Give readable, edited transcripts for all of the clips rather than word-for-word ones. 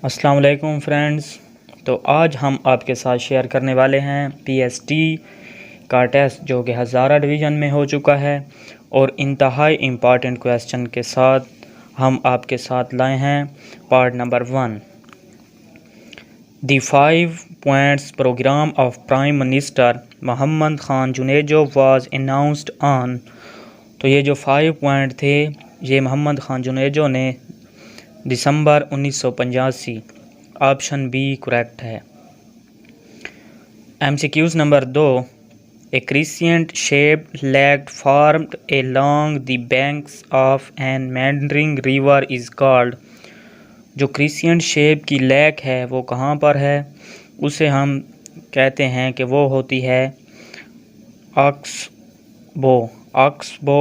अस्सलाम वालेकुम फ्रेंड्स। तो आज हम आपके साथ शेयर करने वाले हैं पीएसटी का टेस्ट जो कि हज़ारा डिवीज़न में हो चुका है और इंतहाई इम्पॉर्टेंट क्वेश्चन के साथ हम आपके साथ लाए हैं part number 1। The 5 points programme of prime minister Mohammad Khan Junejo was announced on. तो ये जो 5 पॉइंट थे ये मोहम्मद खान जुनेजो ने दिसंबर 1985, ऑप्शन बी करेक्ट है। MCQs number 2। A crescent shaped lake formed along the banks of an meandering river is called। जो crescent shape की lake है वो कहाँ पर है, उसे हम कहते हैं कि वो होती है ऑक्सबो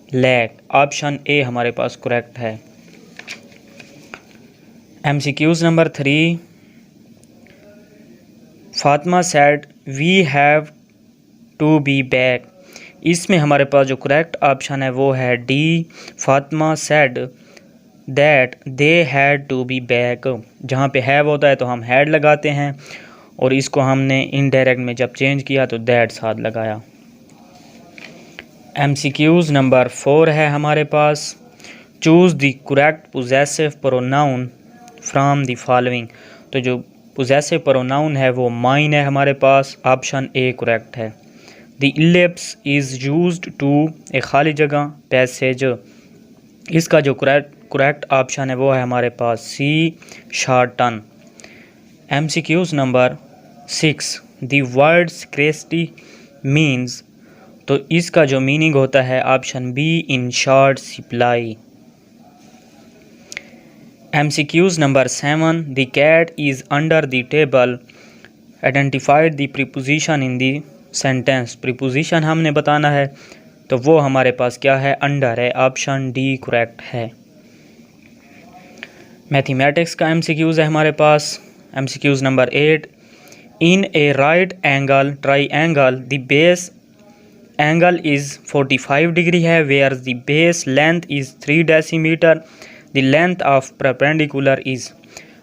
लेक। ऑप्शन ए हमारे पास करेक्ट है। MCQs number 3। Fatima said we have to be back. इसमें हमारे पास जो करेक्ट ऑप्शन है वो है D. Fatima said that they had to be back. जहाँ पे हैव होता है तो हम हैड लगाते हैं और इसको हमने इनडायरेक्ट में जब चेंज किया तो दैट साथ लगाया। MCQs नंबर 4 है हमारे पास। Choose the correct possessive pronoun from the following. तो जो पोजेसिव प्रोनाउन है वो माइन है हमारे पास। ऑप्शन ए करेक्ट है। The ellipsis is used to, एक खाली जगह, पैसेज। इसका जो करेक्ट ऑप्शन है वो है हमारे पास C, shorten. MCQs number 6। The word scarcity means. तो इसका जो मीनिंग होता है option B, in short supply. MCQs number 7। The cat is under the table, identified the preposition in the sentence. Preposition हमने बताना है तो वो हमारे पास क्या है, अंडर है। ऑप्शन डी करेक्ट है। मैथमेटिक्स का MCQs है हमारे पास। MCQs number 8। In a right angle triangle the base angle is 45 degree है, where the base length is 3 decimetre, the length of perpendicular is.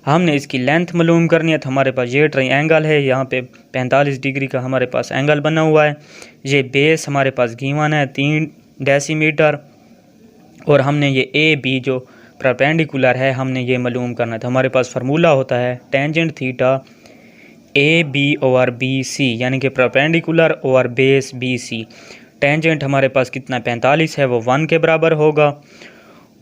हमने इसकी लेंथ मालूम करनी है तो हमारे पास ये ट्राइएंगल है, यहाँ पे 45 डिग्री का हमारे पास एंगल बना हुआ है। ये बेस हमारे पास गिवन है 3 डेसीमीटर और हमने ये ए बी जो परपेंडिकुलर है हमने ये मालूम करना है। तो हमारे पास फार्मूला होता है tangent theta A B over B C, यानी कि perpendicular over base B C. Tangent हमारे पास कितना 45 है वो 1 के बराबर होगा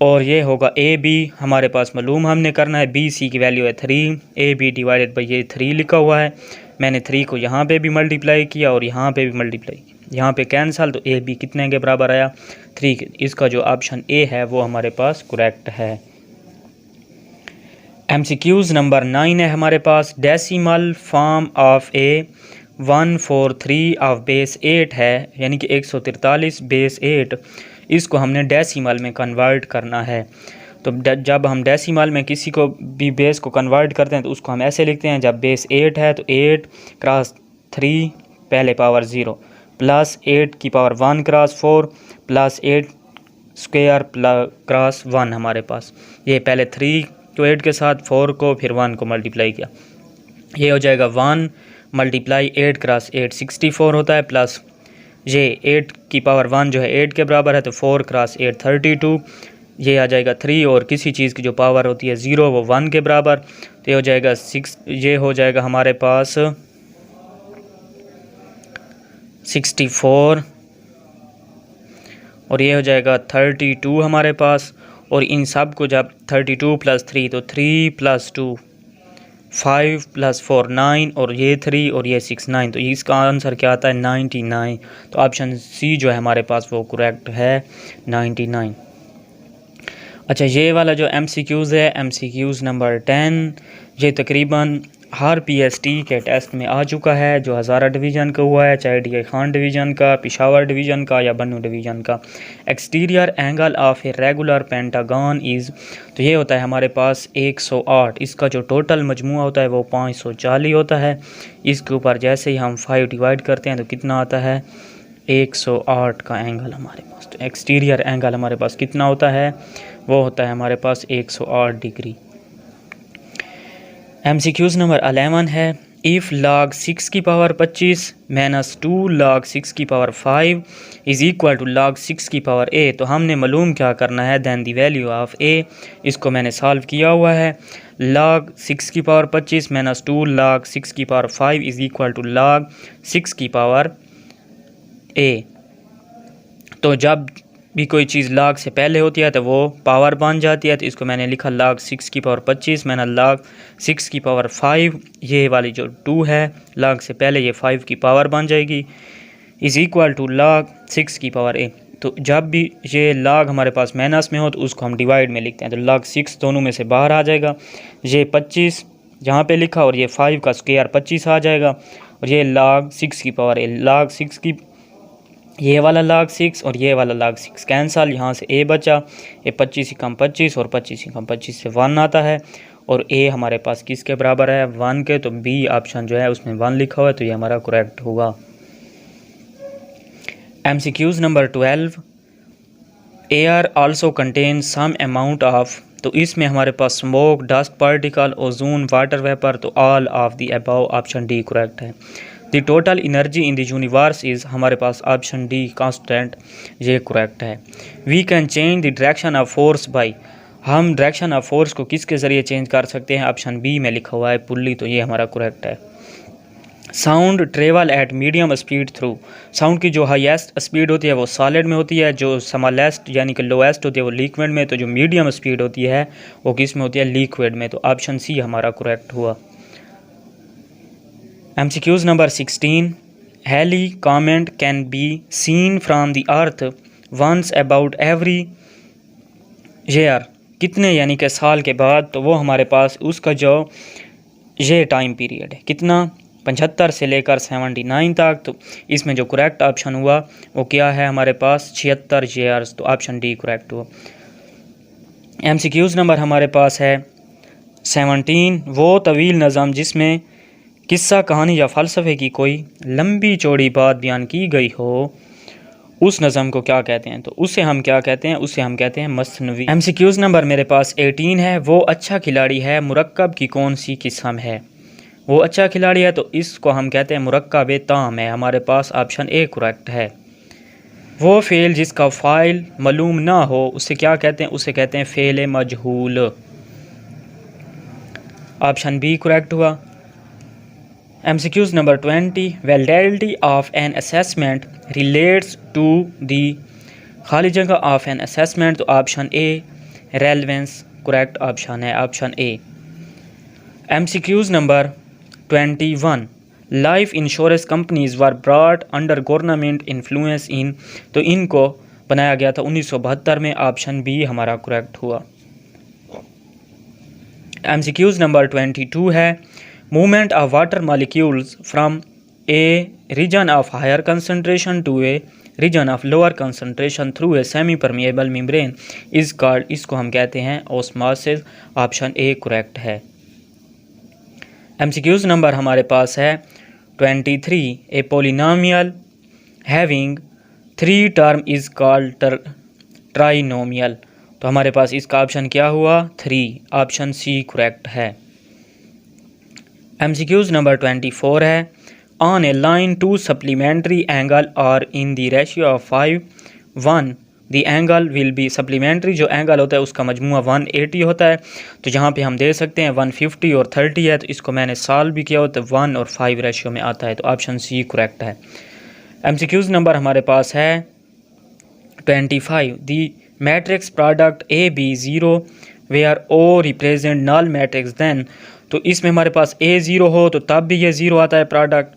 और ये होगा ए बी हमारे पास मालूम हमने करना है। बी सी की वैल्यू है 3, ए बी डिवाइडेड बाई ये 3 लिखा हुआ है। मैंने 3 को यहाँ पे भी मल्टीप्लाई किया और यहाँ पे भी मल्टीप्लाई किया, यहाँ पे कैंसल, तो ए बी कितने के बराबर आया, 3 के। इसका जो ऑप्शन ए है वो हमारे पास करेक्ट है। MCQs नंबर 9 है हमारे पास। Decimal form of a 143 of base 8 है, यानी कि 143 बेस 8। इसको हमने डेसिमल में कन्वर्ट करना है। तो जब हम डेसिमल में किसी को भी बेस को कन्वर्ट करते हैं तो उसको हम ऐसे लिखते हैं, जब बेस 8 है तो 8 क्रॉस 3 पहले पावर 0 प्लस 8 की power 1 cross 4 plus 8 square cross 1। हमारे पास ये पहले 3 को 8 के साथ 4 को फिर 1 को मल्टीप्लाई किया, ये हो जाएगा 1 मल्टीप्लाई 8 क्रॉस 8 64 होता है, प्लस ये 8 की पावर 1 जो है 8 के बराबर है तो 4 क्रॉस 8 32, ये आ जाएगा 3 और किसी चीज़ की जो पावर होती है 0 वो 1 के बराबर, तो ये हो जाएगा 6, ये हो जाएगा हमारे पास 64 और ये हो जाएगा 32 हमारे पास। और इन सब को जब 32 प्लस 3 तो 3 प्लस 2 5 प्लस 4 9 और ये 3 और ये 6 9, तो इसका आंसर क्या आता है 99। तो ऑप्शन सी जो है हमारे पास वो करेक्ट है 99। अच्छा, ये वाला जो MCQs है MCQs नंबर 10, ये तकरीबन हर PST के टेस्ट में आ चुका है जो हज़ारा डिवीज़न का हुआ है, चाहे डी खान डिवीज़न का, पिशावर डिवीज़न का या बन्नू डिवीज़न का। Exterior angle of a regular pentagon is, तो ये होता है हमारे पास 108। इसका जो टोटल मजमूआ होता है वो 540 होता है। इसके ऊपर जैसे ही हम 5 डिवाइड करते हैं तो कितना आता है 108 का एंगल हमारे पास। तो एक्सटीरियर एंगल हमारे पास कितना होता है, वो होता है हमारे पास 108 डिग्री। MCQs नंबर 11 है, इफ़ log 6 की पावर 25 माइनस 2 log 6 की power 5 is equal to log 6 की पावर a, तो हमने मालूम क्या करना है, than the value of a। इसको मैंने सॉल्व किया हुआ है। log 6 की पावर 25 माइनस 2 log 6 की power 5 is equal to log 6 की पावर a। तो जब भी कोई चीज़ log से पहले होती है तो वो पावर बन जाती है, तो इसको मैंने लिखा log 6 की पावर 25 मैंने log 6 की पावर 5, ये वाली जो 2 है log से पहले ये 5 की पावर बन जाएगी, इज़ इक्वल टू log 6 की पावर a। तो जब भी ये log हमारे पास माइनस में हो तो उसको हम डिवाइड में लिखते हैं, तो log 6 दोनों में से बाहर आ जाएगा, ये 25 जहाँ पे लिखा और ये 5 का स्क्वायर 25 आ जाएगा, और ये log 6 की पावर a, log 6 की ये वाला log 6 और ये वाला log 6 कैंसल, यहाँ से a बचा, ये 25 ही कम 25 और 25 ही कम 25 से 1 आता है, और a हमारे पास किसके बराबर है, 1 के, तो b ऑप्शन जो है उसमें 1 लिखा हुआ है, तो ये हमारा करेक्ट होगा। MCQs number 12, air also contain some amount of, तो इसमें हमारे पास smoke, dust particle, ozone, water vapour, तो all of the above option D correct है। The total energy in the universe is, हमारे पास ऑप्शन डी कांस्टेंट, ये correct है। We can change the direction of force by, हम direction of force को किसके ज़रिए चेंज कर सकते हैं, ऑप्शन बी में लिखा हुआ है पुल्ली, तो ये हमारा करेक्ट है। Sound travel eight medium speed through, sound की जो हाईएस्ट स्पीड होती है वो सॉलिड में होती है, जो स्मॉलेस्ट यानी कि लोएस्ट होती है वो लिक्विड में, तो जो मीडियम स्पीड होती है वो किस में होती है, लिक्विड में, तो ऑप्शन सी हमारा करेक्ट हुआ। MCQs number 16, Halley comet can be seen from the earth once about every year, कितने यानी कि साल के बाद, तो वो हमारे पास उसका जो ये टाइम पीरियड है कितना, 75 से लेकर 79 तक, तो इसमें जो करेक्ट ऑप्शन हुआ वो क्या है हमारे पास, 76 ईयर्स, तो ऑप्शन डी करेक्ट हुआ। MCQs नंबर हमारे पास है 17, वो तवील नज़म जिसमें किस्सा, कहानी या फ़लसफ़े की कोई लंबी चौड़ी बात बयान की गई हो, उस नज़म को क्या कहते हैं, तो उसे हम क्या कहते हैं, उसे हम कहते हैं मसनवी। MCQs नंबर मेरे पास 18 है, वो अच्छा खिलाड़ी है मुरक्कब की कौन सी किस्म है, वो अच्छा खिलाड़ी है तो इसको हम कहते हैं मुरक्कब ताम है, हमारे पास ऑप्शन ए करेक्ट है। वो फ़ेल जिसका फ़ाइल मालूम ना हो उसे क्या कहते हैं, उसे कहते हैं फ़ेल मजहूल, ऑप्शन बी करेक्ट हुआ। MCQs number 20, validity of an assessment relates to the, खाली जगह ऑफ एन असेसमेंट, तो option A relevance correct option है, option A. MCQs number 21, life insurance companies were brought under government influence in, तो इनको बनाया गया था 1972 में, ऑप्शन बी हमारा करेक्ट हुआ। MCQs नंबर 22 है, movement of water molecules from a region of higher concentration to a region of lower concentration through a semi permeable membrane is called, इसको हम कहते हैं ऑस्मोसिस, ऑप्शन ए करेक्ट है। MCQs number हमारे पास है 23, a polynomial having 3 term is called trinomial, तो हमारे पास इसका ऑप्शन क्या हुआ, 3, ऑप्शन सी करेक्ट है। MCQs नंबर 24 है, on a line two supplementary angle are in the ratio of 5:1 the angle will B, supplementary जो एंगल होता है उसका मजमूआ 180 होता है, तो जहाँ पे हम दे सकते हैं 150 और 30 है, तो इसको मैंने सॉल्व भी किया हो तो 1 और 5 रेशियो में आता है, तो ऑप्शन सी करेक्ट है। MCQs नंबर हमारे पास है 25, the matrix product AB0 where O represent null matrix then, तो इसमें हमारे पास A 0 हो तो तब भी ये 0 आता है प्रोडक्ट,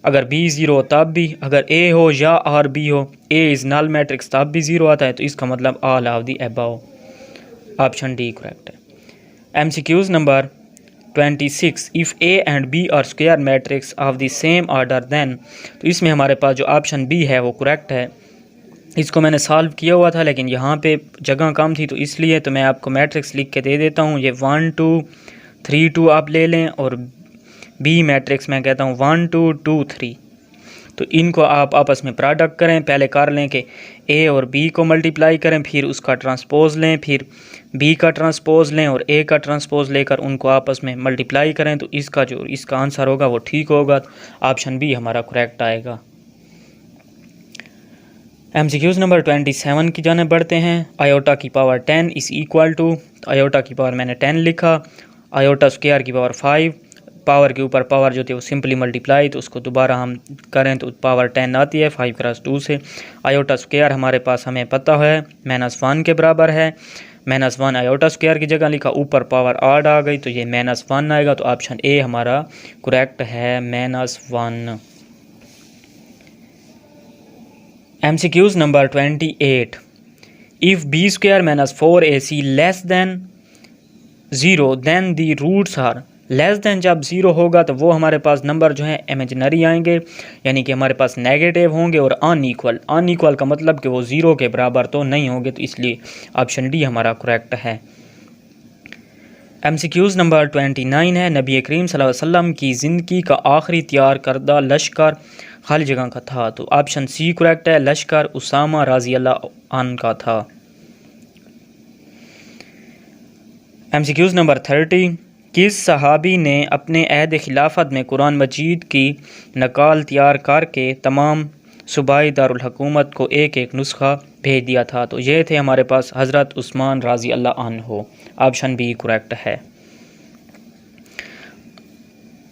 अगर B 0 हो तब भी, अगर A हो या और B हो, A इज़ नल मैट्रिक्स तब भी 0 आता है, तो इसका मतलब all of the above, option D correct है। MCQs number 26, if A and B are square matrix of the same order then, तो इसमें हमारे पास जो ऑप्शन बी है वो करेक्ट है। इसको मैंने सॉल्व किया हुआ था लेकिन यहाँ पे जगह कम थी तो इसलिए, तो मैं आपको मैट्रिक्स लिख के दे देता हूँ, ये 1 2 3 2 आप ले लें, और बी मैट्रिक्स मैं कहता हूँ 1 2 2 3, तो इनको आप आपस में प्रोडक्ट करें। पहले कर लें कि ए और बी को मल्टीप्लाई करें, फिर उसका ट्रांसपोज लें, फिर बी का ट्रांसपोज लें और ए का ट्रांसपोज लेकर उनको आपस में मल्टीप्लाई करें। तो इसका आंसर होगा वो ठीक होगा। ऑप्शन बी हमारा करेक्ट आएगा। MCQs नंबर 27 की जाने बढ़ते हैं। आयोटा की power 10 is equal to, iota की पावर मैंने 10 लिखा, आयोटा स्क्वायर की पावर 5, पावर के ऊपर पावर जो थी वो सिंपली मल्टीप्लाई, तो उसको दोबारा हम करें तो पावर 10 आती है 5 क्रॉस 2 से। आयोटा स्क्वायर हमारे पास हमें पता है -1 के बराबर है, -1 आयोटा स्क्वायर की जगह लिखा, ऊपर पावर आड आ गई तो ये -1 आएगा। तो ऑप्शन ए हमारा करेक्ट है, -1। MCQs number 28, if B square -4AC less than 0 then the roots are, less than जब 0 होगा तो वो हमारे पास नंबर जो है इमेजिनरी आएंगे, यानी कि हमारे पास नेगेटिव होंगे, और अनइक्वल का मतलब कि वो 0 के बराबर तो नहीं होंगे, तो इसलिए ऑप्शन डी हमारा करेक्ट है। MCQs नंबर 29 है, नबी करीम सल्लल्लाहु अलैहि वसल्लम की ज़िंदगी का आखिरी तैयार करदा लश्कर खाली जगह का था, तो ऑप्शन सी करेक्ट है, लश्कर उसामा रज़ी अल्लाह अन्हु का था। MCQs नंबर 30, किस सहाबी ने अपने अहद खिलाफत में कुरान मजीद की नकाल तैयार करके तमाम सूबाई दारुल हुकूमत को एक एक नुस्खा भेज दिया था? तो ये थे हमारे पास हज़रत उस्मान रज़ी अल्लाह अन्हु। ऑप्शन बी करेक्ट है।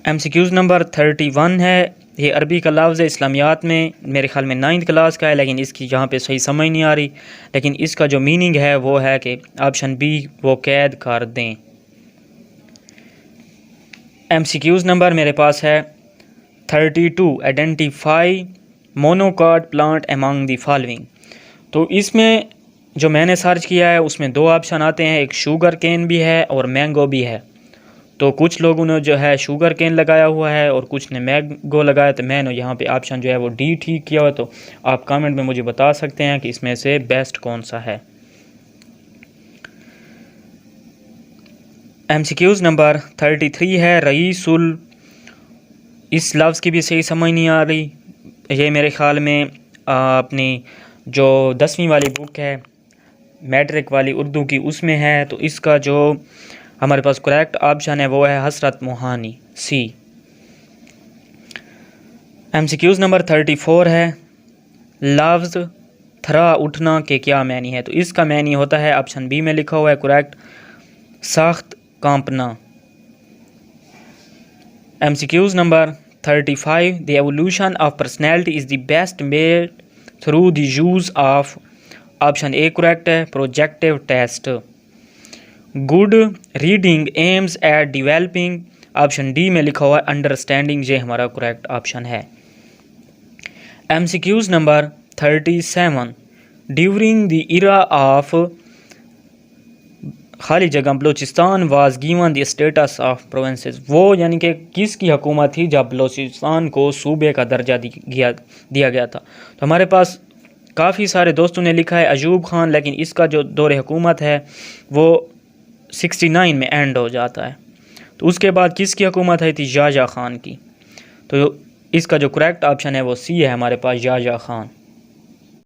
MCQs नंबर 31 है, ये अरबी का लफ्ज़ है, इस्लामियात में मेरे ख़्याल में 9th क्लास का है, लेकिन इसकी यहाँ पे सही समझ नहीं आ रही, लेकिन इसका जो मीनिंग है वो है कि ऑप्शन बी वो कैद कर दें। MCQs नंबर मेरे पास है 32, identify monocot plant among the following. तो इसमें जो मैंने सर्च किया है उसमें 2 ऑप्शन आते हैं, एक शुगर केन भी है और मैंगो भी है। तो कुछ लोगों ने जो है शुगर केन लगाया हुआ है और कुछ ने मैंगो लगाया, तो मैंने यहाँ पे ऑप्शन जो है वो डी ठीक किया हुआ। तो आप कमेंट में मुझे बता सकते हैं कि इसमें से बेस्ट कौन सा है। MCQs नंबर 33 है, रईसुल, इस लफ्ज़ की भी सही समझ नहीं आ रही, ये मेरे ख़्याल में अपनी जो 10वीं वाली बुक है मैट्रिक वाली उर्दू की उसमें है, तो इसका जो हमारे पास करेक्ट ऑप्शन है वो है हसरत मोहानी, सी। MCQs नंबर 34 है, लफ्ज़ थरा उठना के क्या मैनी है? तो इसका मैनी होता है, ऑप्शन बी में लिखा हुआ है करेक्ट, सख्त कांपना। MCQs number 35, the evolution of personality is the best made through the use of, option A correct है, projective test. Good reading aims at developing, option D में लिखा हुआ है अंडरस्टैंडिंग, ये हमारा करेक्ट ऑप्शन है। MCQs number 37, during the era of खाली जगह Balochistan was given the status of provinces, वो यानी कि किसकी हुकूमत थी जब बलोचिस्तान को सूबे का दर्जा दिया गया था? तो हमारे पास काफ़ी सारे दोस्तों ने लिखा है अयूब खान, लेकिन इसका जो दौर हुकूमत है वो 69 में एंड हो जाता है। तो उसके बाद किसकी हुकूमत है थी? याह्या खान की। तो इसका जो करेक्ट ऑप्शन है वो सी है हमारे पास, याह्या खान।